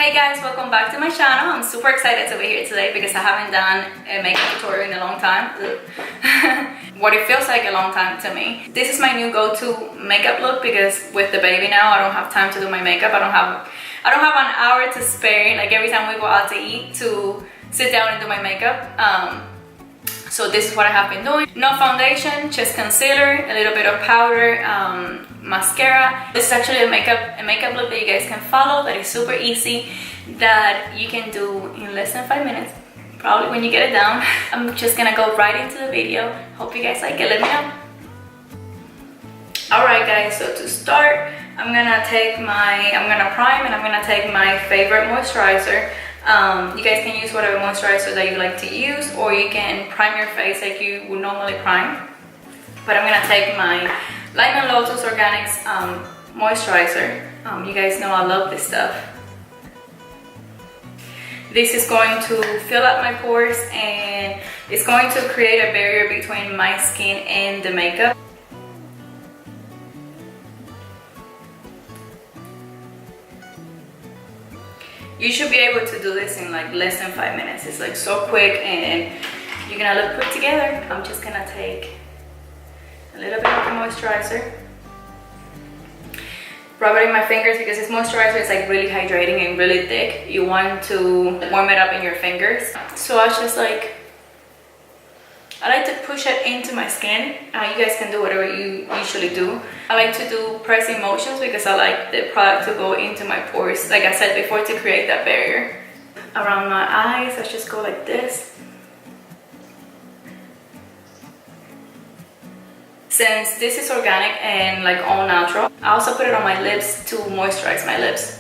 Hey guys, welcome back to my channel. I'm super excited to be here today because I haven't done a makeup tutorial in a long time. What it feels like a long time to me. This is my new go-to makeup look because with the baby now, I don't have time to do my makeup. I don't have an hour to spare, like every time we go out to eat, to sit down and do my makeup. So this is what I have been doing. No foundation, just concealer, a little bit of powder, mascara. This is actually a makeup look that you guys can follow, that is super easy, that you can do in less than 5 minutes, probably when you get it down. I'm just gonna go right into the video. Hope you guys like it, let me know. Alright guys, so to start, I'm gonna prime and I'm gonna take my favorite moisturizer. You guys can use whatever moisturizer that you like to use, or you can prime your face like you would normally prime. But I'm gonna take my Light & Lotus Organics moisturizer. You guys know I love this stuff. This is going to fill up my pores and it's going to create a barrier between my skin and the makeup. You should be able to do this in like less than 5 minutes. It's like so quick and you're gonna look put together. I'm just gonna take a little bit of the moisturizer, rub it in my fingers because this moisturizer is like really hydrating and really thick. You want to warm it up in your fingers. So I like to push it into my skin. You guys can do whatever you usually do. I like to do pressing motions because I like the product to go into my pores, like I said before, to create that barrier. Around my eyes, I just go like this. Since this is organic and like all natural, I also put it on my lips to moisturize my lips.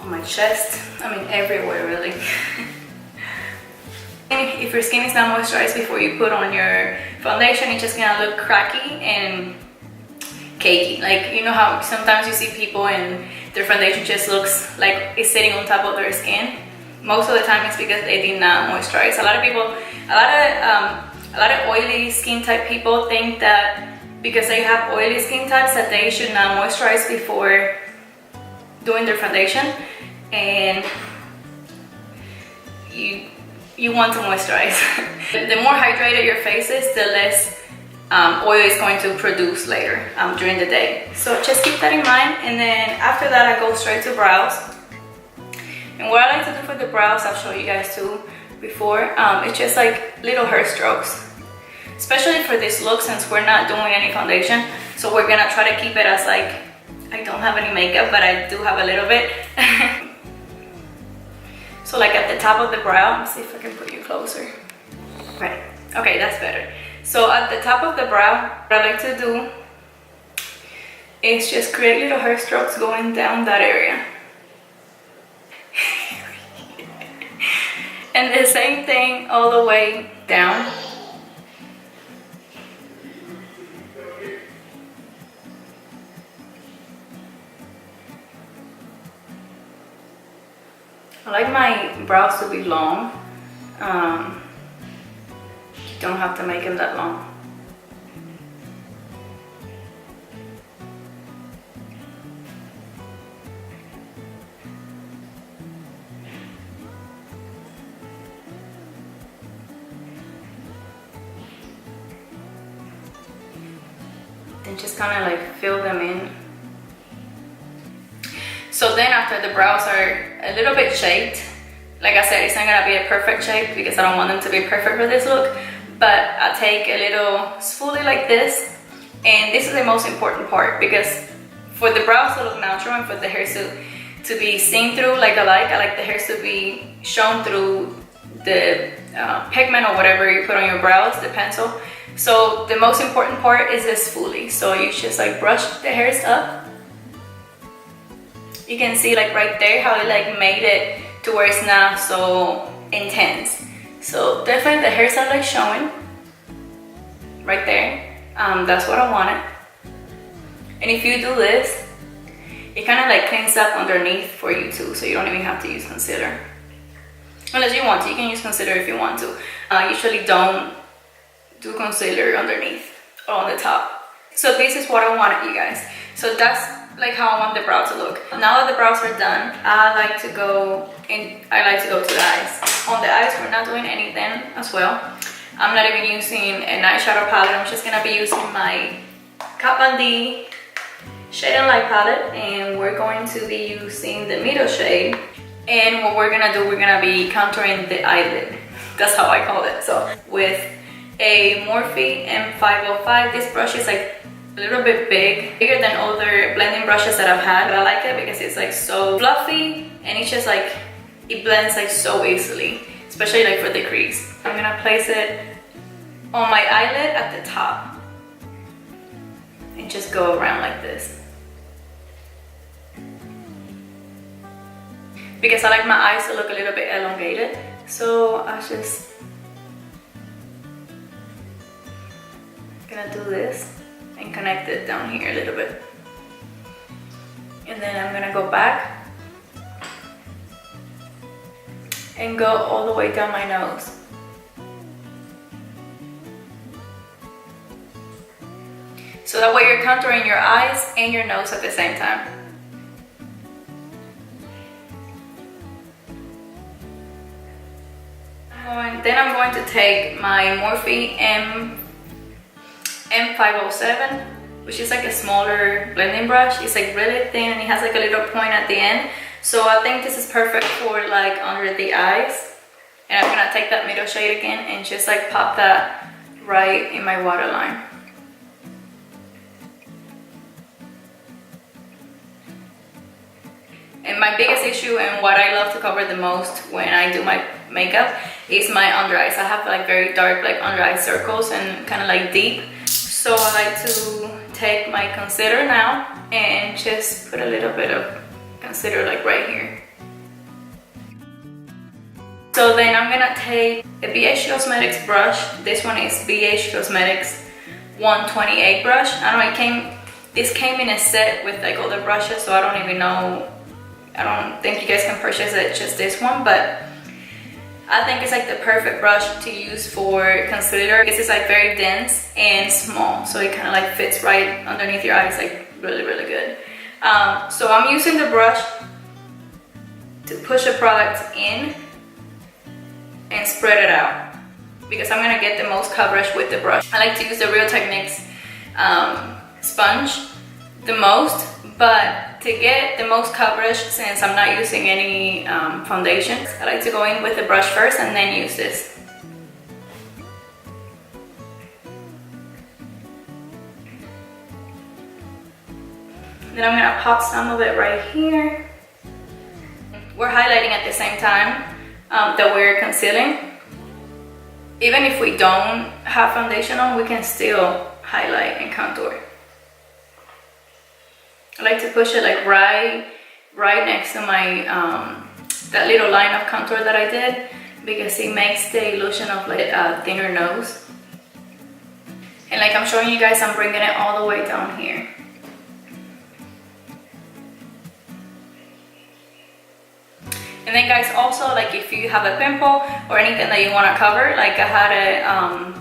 On my chest, I mean everywhere really. If your skin is not moisturized before you put on your foundation, it's just gonna look cracky and cakey. Like, you know how sometimes you see people and their foundation just looks like it's sitting on top of their skin? Most of the time it's because they did not moisturize. A lot of oily skin type people think that because they have oily skin types that they should not moisturize before doing their foundation, and you want to moisturize. The more hydrated your face is, the less oil is going to produce later during the day. So just keep that in mind. And then after that, I go straight to brows. And what I like to do for the brows, I'll show you guys too before, it's just like little hair strokes. Especially for this look, since we're not doing any foundation. So we're gonna try to keep it as like, I don't have any makeup, but I do have a little bit. So like at the top of the brow, let's see if I can put you closer. Right, okay, that's better. So at the top of the brow, what I like to do is just create little hair strokes going down that area. And the same thing all the way down. I like my brows to be long. You don't have to make them that long. Then just kind of like fill them in. So then after the brows are a little bit shaped, like I said, it's not gonna be a perfect shape because I don't want them to be perfect for this look, but I take a little spoolie like this, and this is the most important part because for the brows to look natural and for the hairs to be seen through like I like the hairs to be shown through the pigment or whatever you put on your brows, the pencil. So the most important part is this spoolie. So you just like brush the hairs up. You can see like right there how it like made it to where it's not so intense. So definitely the hairs are like showing right there. That's what I wanted. And if you do this, it kind of like cleans up underneath for you too, so you don't even have to use concealer. Unless you want to, you can use concealer if you want to. I usually don't do concealer underneath or on the top. So this is what I wanted, you guys. So that's like how I want the brow to look. Now that the brows are done, I like to go to the eyes. On the eyes, we're not doing anything as well. I'm not even using an eyeshadow palette. I'm just gonna be using my Kat Von D Shade and Light palette, and we're going to be using the middle shade. And what we're gonna do, we're gonna be contouring the eyelid. That's how I call it. So with a Morphe M505, this brush is like a little bit bigger than other blending brushes that I've had, but I like it because it's like so fluffy and it's just like, it blends like so easily, especially like for the crease. I'm gonna place it on my eyelid at the top and just go around like this. Because I like my eyes to look a little bit elongated, so I just gonna do this and connect it down here a little bit. And then I'm gonna go back and go all the way down my nose. So that way you're contouring your eyes and your nose at the same time. Then I'm going to take my Morphe M507, which is like a smaller blending brush. It's like really thin and it has like a little point at the end. So I think this is perfect for like under the eyes. And I'm gonna take that middle shade again and just like pop that right in my waterline. And my biggest issue and what I love to cover the most when I do my makeup is my under eyes. I have like very dark like under eye circles and kind of like deep. So I like to take my concealer now and just put a little bit of concealer like right here. So then I'm gonna take a BH Cosmetics brush. This one is BH Cosmetics 128 brush. I don't know, this came in a set with like other brushes, so I don't even know. I don't think you guys can purchase it, just this one, but I think it's like the perfect brush to use for concealer because it's like very dense and small, so it kind of like fits right underneath your eyes, like really, really good. So I'm using the brush to push a product in and spread it out because I'm gonna get the most coverage with the brush. I like to use the Real Techniques sponge the most, but to get the most coverage, since I'm not using any foundations, I like to go in with the brush first and then use this. Then I'm gonna pop some of it right here. We're highlighting at the same time that we're concealing. Even if we don't have foundation on, we can still highlight and contour. I like to push it like right next to my that little line of contour that I did because it makes the illusion of like a thinner nose. And like I'm showing you guys, I'm bringing it all the way down here. And then guys, also like if you have a pimple or anything that you want to cover, like I had a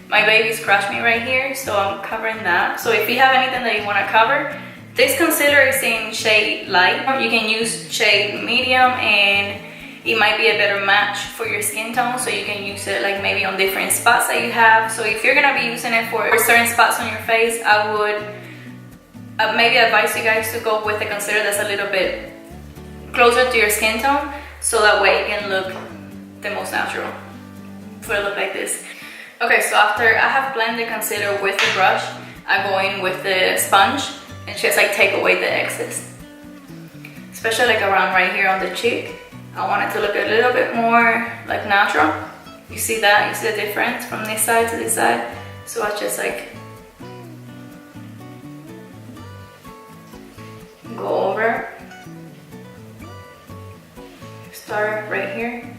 my baby scratched me right here, so I'm covering that. So if you have anything that you want to cover, this concealer is in shade light. You can use shade medium and it might be a better match for your skin tone, so you can use it like maybe on different spots that you have. So if you're gonna be using it for certain spots on your face, I would maybe advise you guys to go with a concealer that's a little bit closer to your skin tone, so that way it can look the most natural for a look like this. Okay, so after I have blended concealer with the brush, I go in with the sponge and just like take away the excess, especially like around right here on the cheek. I want it to look a little bit more like natural. You see that? You see the difference from this side to this side? So I just like go over, start right here,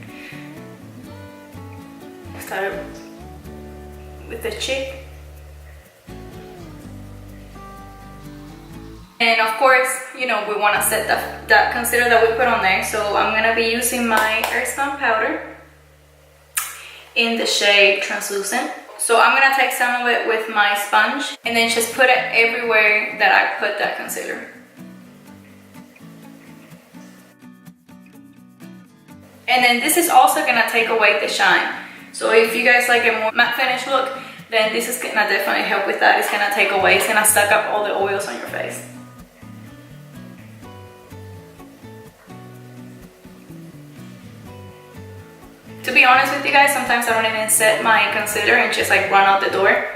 start with the cheek. And of course, you know, we want to set that concealer that we put on there. So I'm going to be using my Airspun powder in the shade Translucent. So I'm gonna take some of it with my sponge and then just put it everywhere that I put that concealer. And then this is also gonna take away the shine. So if you guys like a more matte finish look, then this is gonna definitely help with that. It's gonna take away, it's gonna suck up all the oils on your face. To be honest with you guys, sometimes I don't even set my concealer and just like run out the door.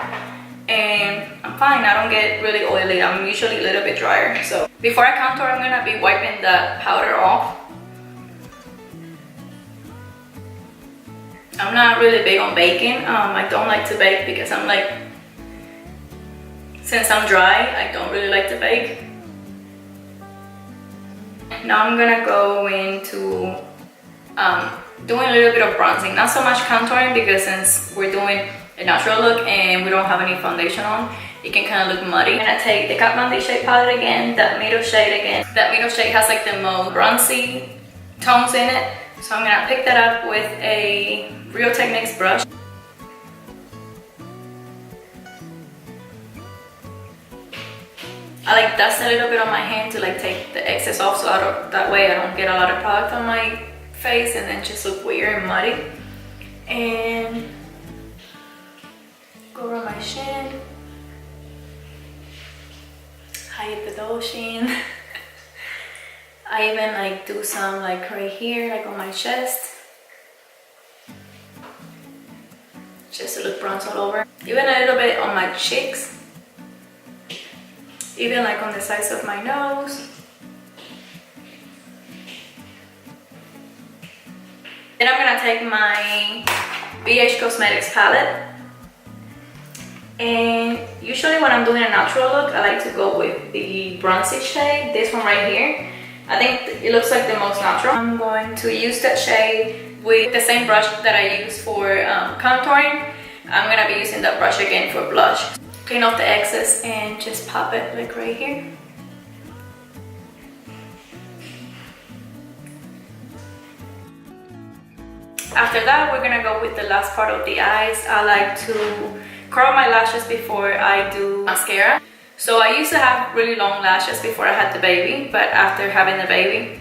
And I'm fine, I don't get really oily. I'm usually a little bit drier. So before I contour, I'm gonna be wiping the powder off. I'm not really big on baking. I don't like to bake because I'm like, since I'm dry, I don't really like to bake. Now I'm gonna go into doing a little bit of bronzing, not so much contouring, because since we're doing a natural look and we don't have any foundation on, it can kind of look muddy. I'm gonna take the Kat Von D shade palette again, that middle shade again. That middle shade has like the most bronzy tones in it. So I'm gonna pick that up with a Real Techniques brush. I like dust a little bit on my hand to like take the excess off, so that way I don't get a lot of product on my face and then just look weird and muddy. And go over my chin, hide the dull chin. I even like do some like right here, like on my chest, just to look bronze all over. Even a little bit on my cheeks, even like on the sides of my nose. Then I'm gonna take my BH Cosmetics palette, and usually when I'm doing a natural look, I like to go with the bronzy shade, this one right here. I think it looks like the most natural. I'm going to use that shade with the same brush that I use for contouring. I'm gonna be using that brush again for blush. Clean off the excess and just pop it like right here. After that, we're gonna go with the last part of the eyes. I like to curl my lashes before I do mascara. So I used to have really long lashes before I had the baby, but after having the baby,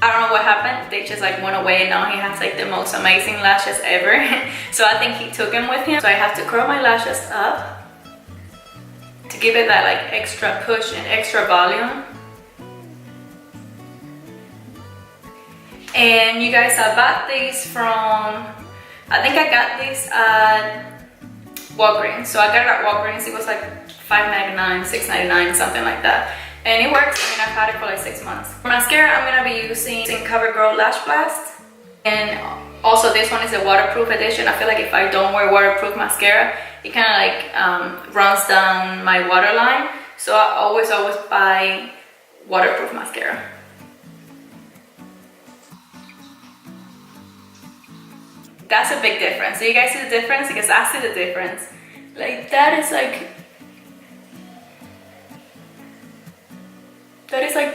I don't know what happened. They just like went away, and now he has like the most amazing lashes ever. So I think he took them with him. So I have to curl my lashes up to give it that like extra push and extra volume. And you guys, I bought these from, I think I got these at Walgreens. So I got it at Walgreens. It was like $5.99, $6.99, something like that. And it works. I mean, I've had it for like 6 months. For mascara, I'm gonna be using CoverGirl Lash Blast. And also this one is a waterproof edition. I feel like if I don't wear waterproof mascara, it kind of like runs down my waterline. So I always buy waterproof mascara. That's a big difference. So you guys see the difference? Because I see the difference. Like that is like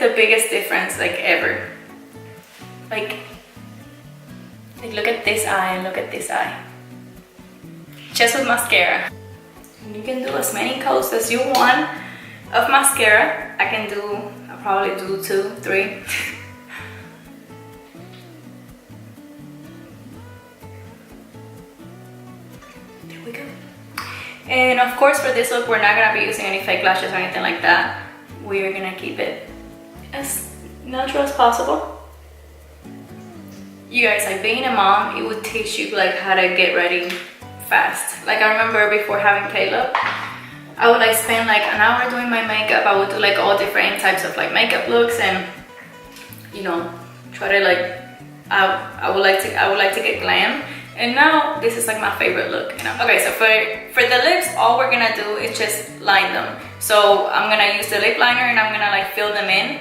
the biggest difference like ever. Like look at this eye and look at this eye. Just with mascara. You can do as many coats as you want of mascara. I'll probably do 2, 3. There we go. And of course for this look, we're not gonna be using any fake lashes or anything like that. We're gonna keep it as natural as possible. You guys, like being a mom, it would teach you like how to get ready fast. Like I remember before having Caleb, I would like spend like an hour doing my makeup. I would do like all different types of like makeup looks and, you know, try to like, I would like to get glam. And now this is like my favorite look, you know? Okay, so for the lips, all we're gonna do is just line them. So I'm gonna use the lip liner and I'm gonna like fill them in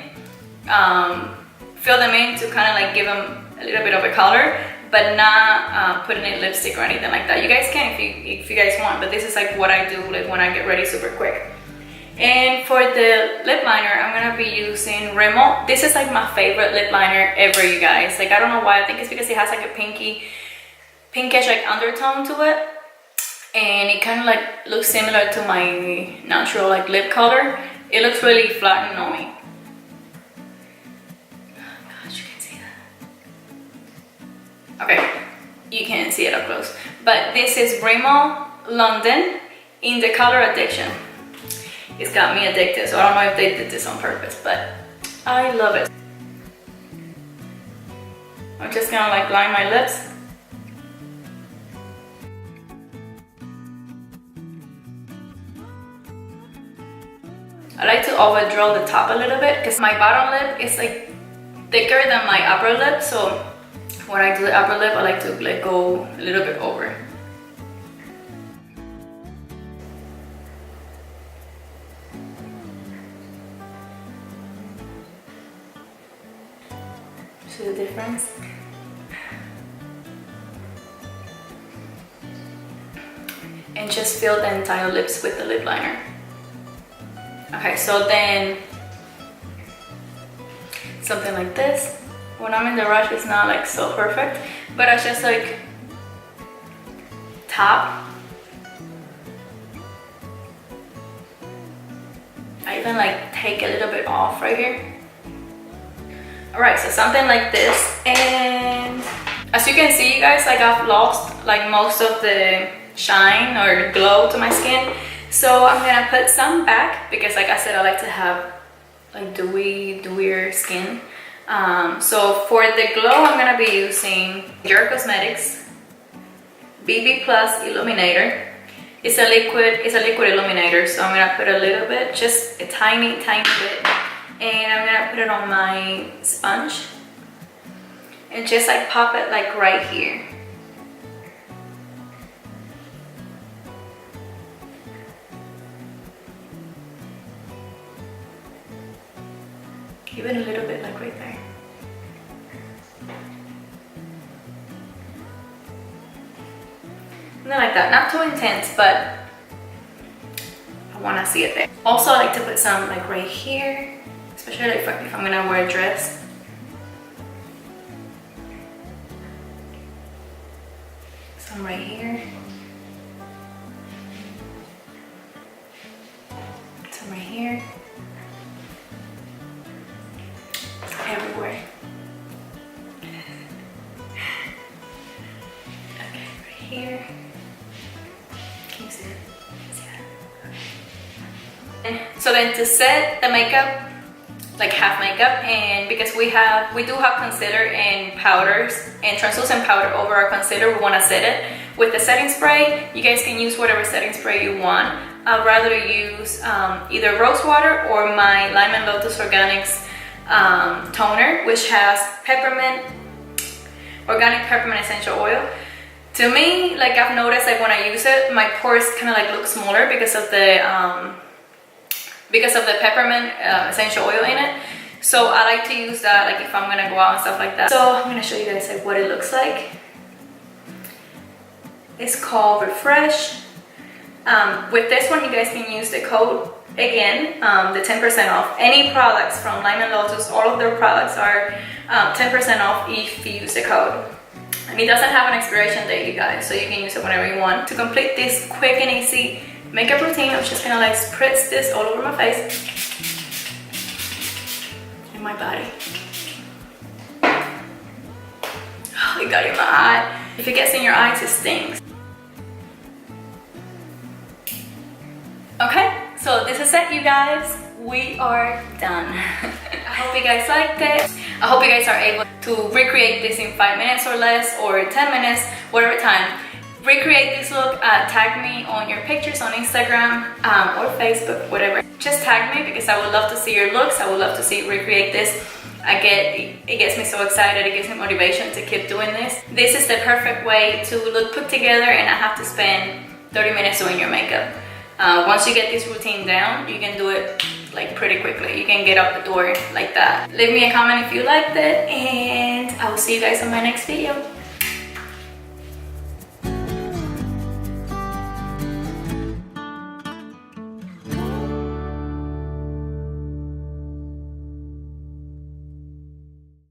to kind of like give them a little bit of a color, but not putting in lipstick or anything like that. You guys can if you guys want, but this is like what I do like when I get ready super quick. And for the lip liner, I'm gonna be using Rimmel. This is like my favorite lip liner ever, you guys. Like I don't know why. I think it's because it has like a pinkish like undertone to it, and it kind of like looks similar to my natural like lip color. It looks really flattened on me. Gosh, you can see that. Okay, you can't see it up close. But this is Rimmel London in the color Addiction. It's got me addicted, so I don't know if they did this on purpose, but I love it. I'm just gonna like line my lips. I like to overdraw the top a little bit because my bottom lip is like thicker than my upper lip, so when I do the upper lip, I like to let go a little bit over. See the difference? And just fill the entire lips with the lip liner. Okay, so then something like this. When I'm in the rush, it's not like so perfect, but I just like top. I even like take a little bit off right here. Alright, so something like this. And as you can see, you guys, like I've lost like most of the shine or glow to my skin. So I'm gonna put some back because like I said, I like to have like dewier skin. So for the glow, I'm gonna be using Your Cosmetics BB Plus Illuminator. It's a liquid illuminator, so I'm gonna put a little bit, just a tiny bit, and I'm gonna put it on my sponge and just like pop it like right here. Even a little bit like right there. Not like that, not too intense, but I want to see it there. Also, I like to put some like right here, especially like if I'm gonna wear a dress. Some right here. Some right here. Everywhere. Okay, right here. Can you see it? See that? Okay. So then to set the makeup, like half makeup, and because we do have concealer and powders and translucent powder over our concealer, we want to set it with the setting spray. You guys can use whatever setting spray you want. I'd rather use either rose water or my Lime and Lotus Organics toner, which has organic peppermint essential oil. To me, like I've noticed, like when I use it, my pores kind of like look smaller because of the peppermint essential oil in it. So I like to use that like if I'm gonna go out and stuff like that. So I'm gonna show you guys like what it looks like. It's called Refresh. With this one, you guys can use the code again, the 10% off. Any products from Lime and Lotus, all of their products are 10% off if you use the code. And it doesn't have an expiration date, you guys, so you can use it whenever you want. To complete this quick and easy makeup routine, I'm just gonna like spritz this all over my face and my body. Oh, it got in my eye. If it gets in your eyes, it stings. Okay, so this is it, you guys. We are done. I hope you guys liked it. I hope you guys are able to recreate this in 5 minutes or less, or 10 minutes, whatever time. Recreate this look, tag me on your pictures on Instagram or Facebook, whatever. Just tag me because I would love to see your looks. I would love to see you recreate this. It gets me so excited. It gives me motivation to keep doing this. This is the perfect way to look put together and not have to spend 30 minutes doing your makeup. Once you get this routine down, you can do it like pretty quickly. You can get out the door like that. Leave me a comment if you liked it, and I will see you guys on my next video.